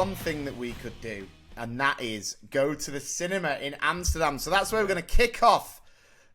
one thing that we could do, and that is go to the cinema in Amsterdam. So that's where we're going to kick off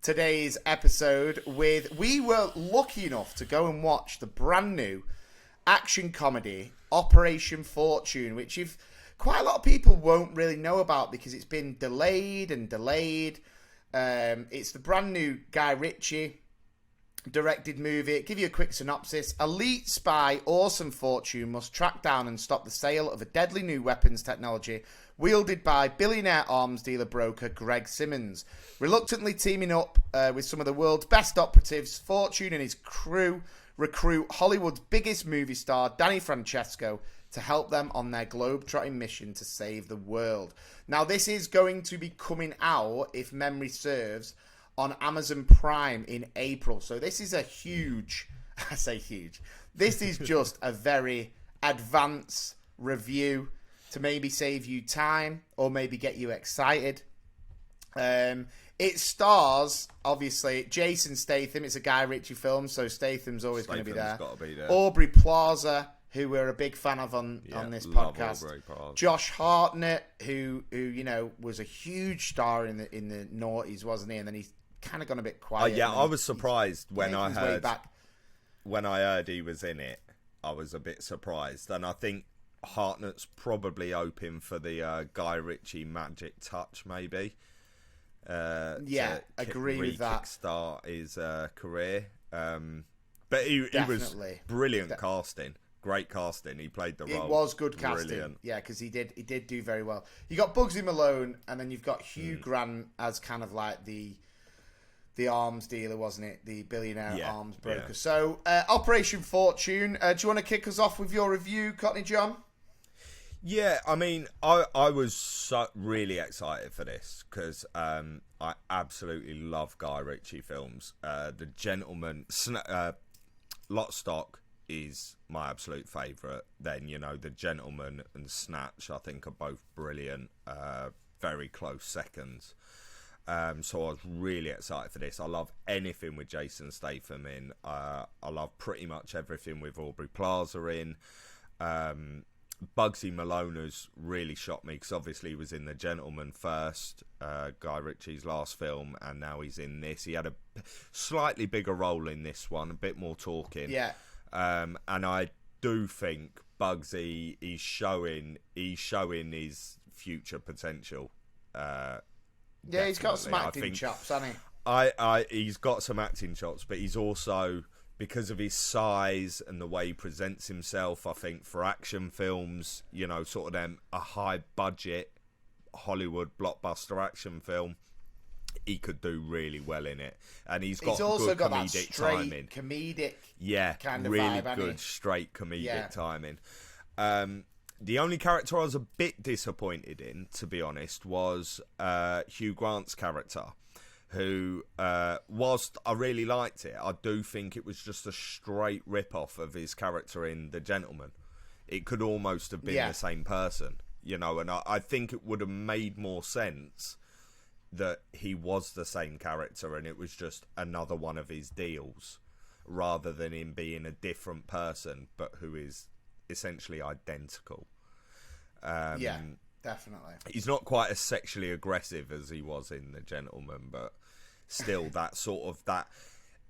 today's episode with, we were lucky enough to go and watch the brand new action comedy Operation Fortune, which quite a lot of people won't really know about because it's been delayed and delayed. It's the brand new Guy Ritchie directed movie. Give you a quick synopsis. Elite spy Orson Fortune must track down and stop the sale of a deadly new weapons technology wielded by billionaire arms dealer broker Greg Simmons. Reluctantly teaming up with some of the world's best operatives, Fortune and his crew recruit Hollywood's biggest movie star, Danny Francesco, to help them on their globe-trotting mission to save the world. Now, this is going to be coming out, if memory serves, on Amazon Prime in April. So this is a huge, I say huge, this is just a very advanced review to maybe save you time or maybe get you excited. It stars, obviously, Jason Statham. It's a Guy Ritchie film, so Statham's always going to be there. Gotta be there. Aubrey Plaza, who we're a big fan of on this podcast. Josh Hartnett, who was a huge star in the noughties, wasn't he? And then he's kind of gone a bit quiet. I was surprised when I heard he was in it. I was a bit surprised, and I think Hartnett's probably hoping for the Guy Ritchie magic touch, maybe. Agree with that. Kickstart his career, but he was brilliant casting. Great casting. He played the role. It was good casting. Brilliant. Yeah, because he did do very well. You got Bugsy Malone, and then you've got Hugh Grant as kind of like the arms dealer, wasn't it? The billionaire arms broker. Yeah. So, Operation Fortune. Do you want to kick us off with your review, Cockney John? Yeah, I mean, I was really excited for this because I absolutely love Guy Ritchie films. The Gentleman, Lock, Stock is my absolute favourite. Then, The Gentleman and Snatch, I think, are both brilliant. Very close seconds. So I was really excited for this. I love anything with Jason Statham in. I love pretty much everything with Aubrey Plaza in. Bugsy Malone has really shocked me because obviously he was in The Gentleman first, Guy Ritchie's last film, and now he's in this. He had a slightly bigger role in this one, a bit more talking. Yeah. And I do think Bugsy is showing his future potential. He's got some acting chops, hasn't he? He's got some acting chops, but he's also, because of his size and the way he presents himself, I think for action films, sort of them a high budget Hollywood blockbuster action film, he could do really well in it. And he's also got that straight timing. Comedic kind of really vibe, good straight comedic timing. The only character I was a bit disappointed in, to be honest, was Hugh Grant's character, who, whilst I really liked it, I do think it was just a straight rip-off of his character in The Gentleman. It could almost have been the same person, and I think it would have made more sense that he was the same character and it was just another one of his deals, rather than him being a different person, but who is essentially identical. Definitely. He's not quite as sexually aggressive as he was in The Gentleman, but still that sort of that.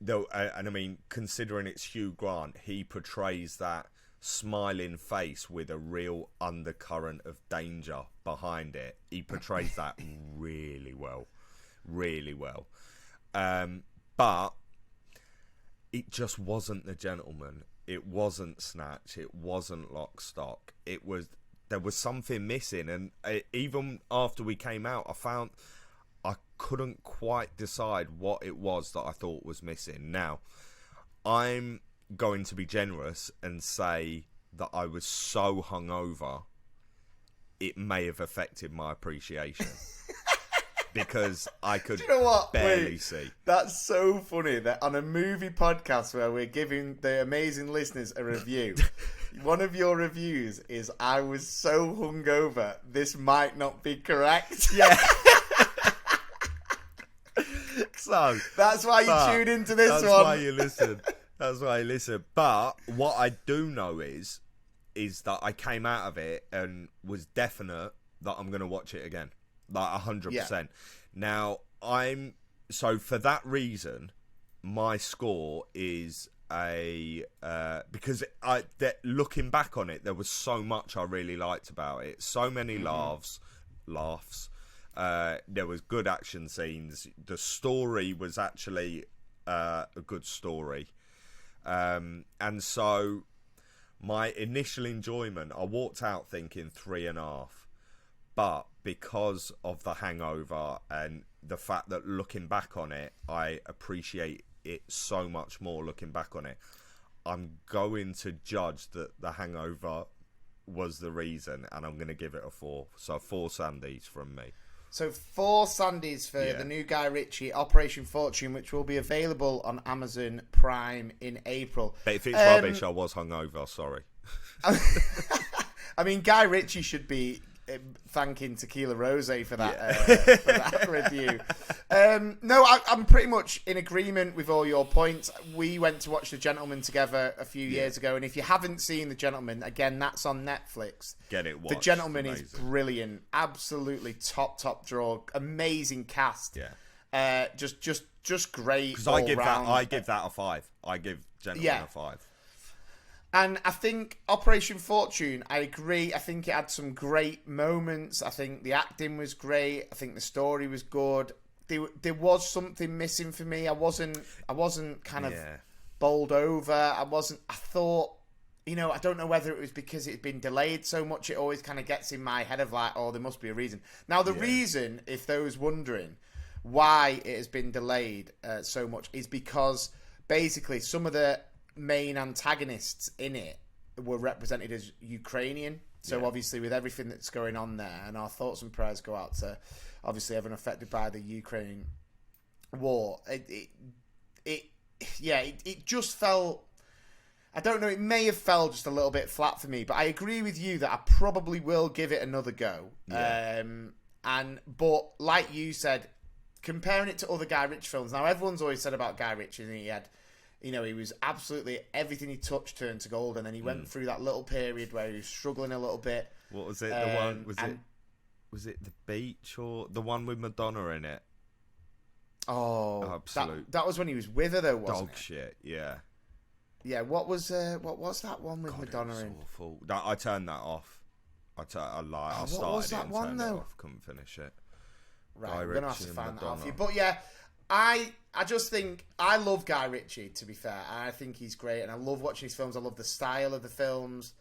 Though, and I mean, considering it's Hugh Grant, he portrays that smiling face with a real undercurrent of danger behind it. He portrays that really well, really well. But it just wasn't The Gentleman. It wasn't Snatch. It wasn't Lock, Stock. There was something missing, and even after we came out, I found I couldn't quite decide what it was that I thought was missing. Now, I'm going to be generous and say that I was so hungover, it may have affected my appreciation. Because I could barely see. That's so funny that on a movie podcast where we're giving the amazing listeners a review, one of your reviews is, I was so hungover, this might not be correct. Yeah. So that's why you tune into this one. That's why you listen. But what I do know is is that I came out of it and was definite that I'm going to watch it again, like 100%. Now so for that reason, my score is because looking back on it, there was so much I really liked about it. So many laughs. There was good action scenes. The story was actually a good story, and so my initial enjoyment, I walked out thinking 3.5, but because of the hangover and the fact that looking back on it, I appreciate it so much more looking back on it, I'm going to judge that the hangover was the reason, and I'm going to give it a 4. So 4 Sandys from me. So 4 Sandys for the new Guy Ritchie, Operation Fortune, which will be available on Amazon Prime in April. But if it's rubbish, I was hungover, sorry. I mean, Guy Ritchie should be thanking Tequila Rose for that review. No, I'm pretty much in agreement with all your points. We went to watch The Gentleman together a few years ago, and if you haven't seen The Gentleman, again, that's on Netflix. Get it watched. The Gentleman is brilliant. Absolutely top draw. Amazing cast. Yeah. Just great. Because I give that a 5. I give Gentleman a 5. And I think Operation Fortune, I agree. I think it had some great moments. I think the acting was great. I think the story was good. There was something missing for me. I wasn't kind of bowled over. I thought, I don't know whether it was because it had been delayed so much. It always kind of gets in my head of like, oh, there must be a reason. Now, the reason, if those wondering why it has been delayed so much, is because basically some of the main antagonists in it were represented as Ukrainian. So obviously with everything that's going on there, and our thoughts and prayers go out to obviously everyone affected by the Ukraine war. It just felt, I don't know, it may have felt just a little bit flat for me, but I agree with you that I probably will give it another go. But like you said, comparing it to other Guy Ritchie films, now everyone's always said about Guy Ritchie, and he had, he was absolutely, everything he touched turned to gold, and then he went through that little period where he was struggling a little bit. What was it? The one was it The Beach, or the one with Madonna in it? Oh, absolute. That was when he was with her, though, wasn't it? Dog shit. Yeah. Yeah. What was that one with Madonna in? Awful. I turned that off. I started was that it and one, turned though? it off. Couldn't finish it. Right, we're gonna have to find that out for you. But yeah, I just think I love Guy Ritchie. To be fair, I think he's great, and I love watching his films. I love the style of the films.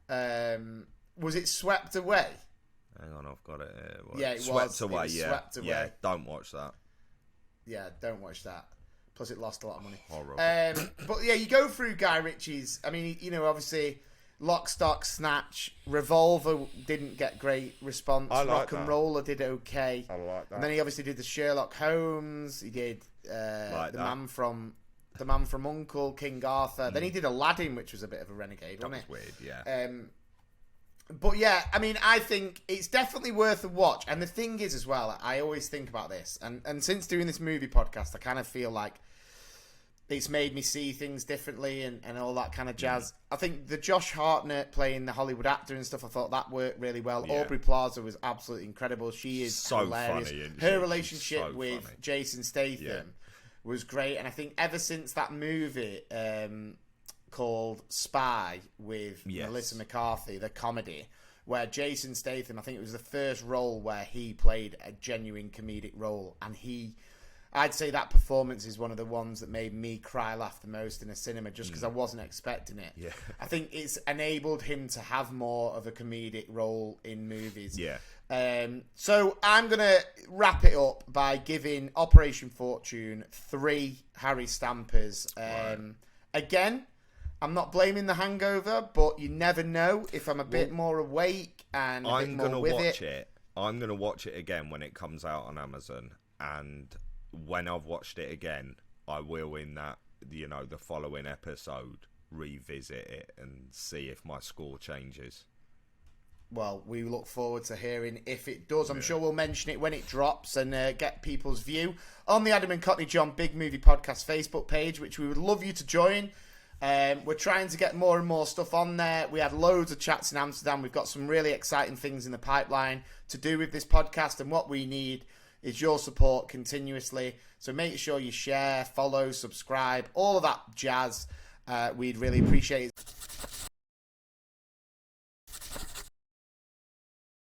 Was it Swept Away? Hang on, I've got it here. Yeah, it Swept was. Away. It was Swept Away. Yeah, don't watch that. Yeah, don't watch that. Plus, it lost a lot of money. Horrible. But yeah, you go through Guy Ritchie's. I mean, obviously, Lock, Stock, Snatch, Revolver didn't get great response. Rock and Roller did okay. I like that. And then he obviously did the Sherlock Holmes. He did the Man from U.N.C.L.E., King Arthur. Then he did Aladdin, which was a bit of a renegade, wasn't it? That was weird, yeah. But yeah, I mean, I think it's definitely worth a watch. And the thing is, as well, I always think about this, and since doing this movie podcast, I kind of feel like it's made me see things differently and all that kind of jazz. I think the Josh Hartnett playing the Hollywood actor and stuff, I thought that worked really well. Yeah. Aubrey Plaza was absolutely incredible. She is so hilarious. Funny, her relationship with Jason Statham was great. And I think ever since that movie called Spy with Melissa McCarthy, the comedy, where Jason Statham, I think it was the first role where he played a genuine comedic role, and I'd say that performance is one of the ones that made me cry, laugh the most in a cinema, just because I wasn't expecting it. Yeah. I think it's enabled him to have more of a comedic role in movies. Yeah. So I'm going to wrap it up by giving Operation Fortune 3 Harry Stampers. Again, I'm not blaming the hangover, but you never know if I'm a bit more awake and a bit more with it. I'm going to watch it again when it comes out on Amazon, and when I've watched it again, I will, in that, the following episode, revisit it and see if my score changes. Well, we look forward to hearing if it does. I'm sure we'll mention it when it drops and get people's view on the Adam and Cockney John Big Movie Podcast Facebook page, which we would love you to join. We're trying to get more and more stuff on there. We had loads of chats in Amsterdam. We've got some really exciting things in the pipeline to do with this podcast, and what we need is your support continuously. So make sure you share, follow, subscribe, all of that jazz. We'd really appreciate it.